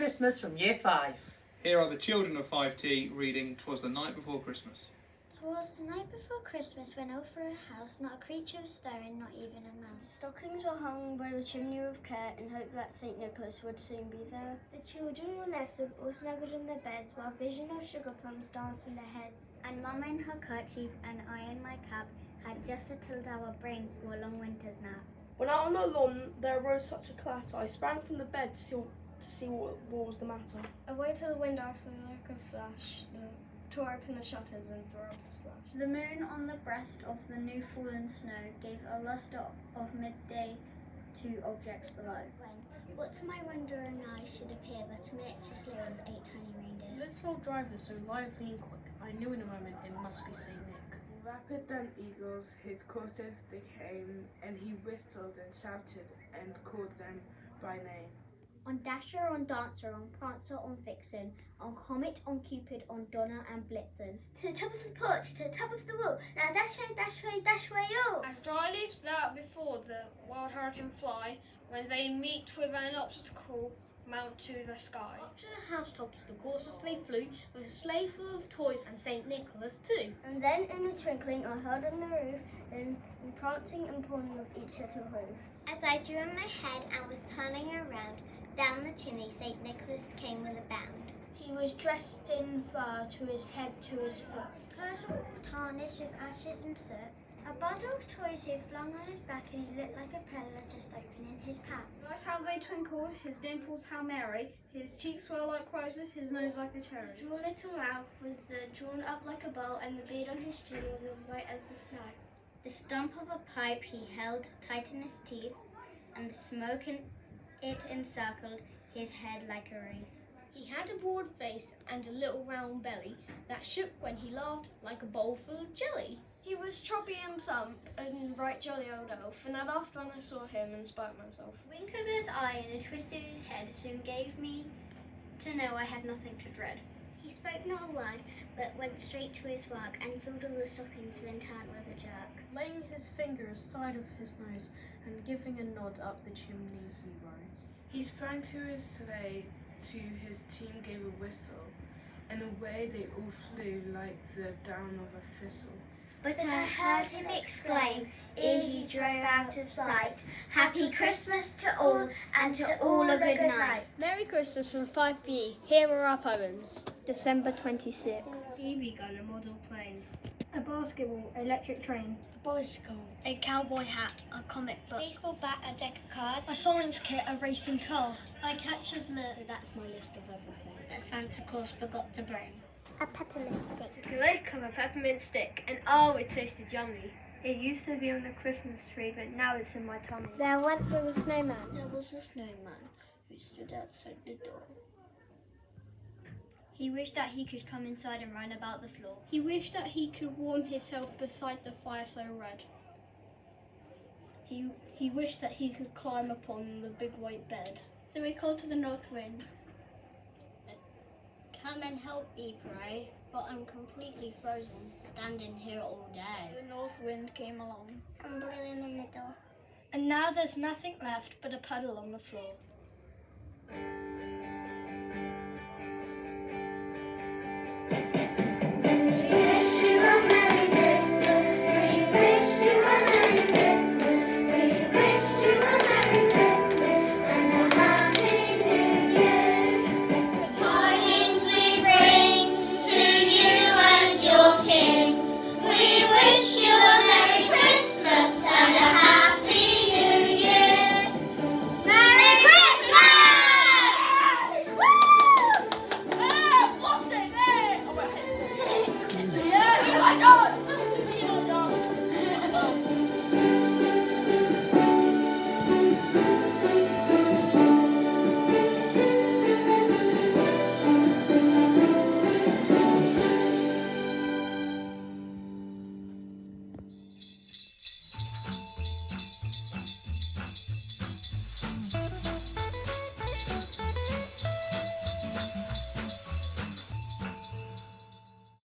Christmas from Year 5. Here are the children of 5T reading 'Twas the Night Before Christmas. 'Twas the night before Christmas when over a house not a creature was stirring, not even a mouse. The stockings were hung by the chimney with care in hope that St. Nicholas would soon be there. The children were nestled all snuggled in their beds while vision of sugar plums danced in their heads. And Mama in her kerchief and I in my cap had just settled our brains for a long winter's nap. When out on the lawn there arose such a clatter, I sprang from the bed to see what was the matter. Away to the window I flew like a flash, tore open the shutters and threw up the slash. The moon on the breast of the new fallen snow gave a lustre of midday to objects below. What to my wondering eyes should appear but a miniature sleigh with 8 tiny reindeer. The little old driver so lively and quick, I knew in a moment it must be St. Nick. Rapid than eagles, his coursers they came, and he whistled and shouted and called them by name. On Dasher, on Dancer, on Prancer, on Vixen, on Comet, on Cupid, on Donner and Blitzen. To the top of the porch, to the top of the wall, now dash away, dash away, dash away all! As dry leaves that before the wild hurricane fly, when they meet with an obstacle, mount to the sky. Up to the housetops the coursers they flew, with a sleigh full of toys and St. Nicholas too. And then in a twinkling I heard on the roof, then prancing and pawing of each little hoof. As I drew in my head and was turning around, down the chimney St. Nicholas came with a bound. He was dressed in fur to his head to his foot. His clothes were all tarnished with ashes and soot. A bundle of toys he flung on his back, and he looked like a peddler just opening his pack. Eyes how they twinkled, his dimples how merry, his cheeks were like roses, his nose like a cherry. His droll little mouth was drawn up like a bow, and the beard on his chin was as white as the snow. The stump of a pipe he held tight in his teeth, and the smoke in it encircled his head like a wreath. He had a broad face and a little round belly that shook when he laughed like a bowl full of jelly. He was choppy and plump and right jolly old elf, and I laughed when I saw him and spoke myself. A wink of his eye and a twist of his head soon gave me to know I had nothing to dread. He spoke not a word, but went straight to his work and filled all the stockings, then turned with a jerk. Laying his finger aside of his nose and giving a nod up the chimney he rose. He sprang to his sleigh, to his team gave a whistle, and away they all flew like the down of a thistle. But I heard him exclaim, ere he drove out of sight, Happy Christmas to all, and to all a good night. Merry Christmas from 5B. Here are our poems. December 26th. BB gun, a model plane. A basketball, electric train. A bicycle. A cowboy hat, a comic book. Baseball bat, a deck of cards. A science kit, a racing car. A catcher's mitt. So that's my list of everything. That Santa Claus forgot to bring. A peppermint stick. The lake of a peppermint stick, and oh, it tasted yummy. It used to be on the Christmas tree, but now it's in my tummy. There once was a snowman. There was a snowman who stood outside the door. He wished that he could come inside and run about the floor. He wished that he could warm himself beside the fire so red. He wished that he could climb upon the big white bed. So he called to the north wind. Come and help me, pray, for I'm completely frozen, standing here all day. The north wind came along. And blew him in the door. And now there's nothing left but a puddle on the floor.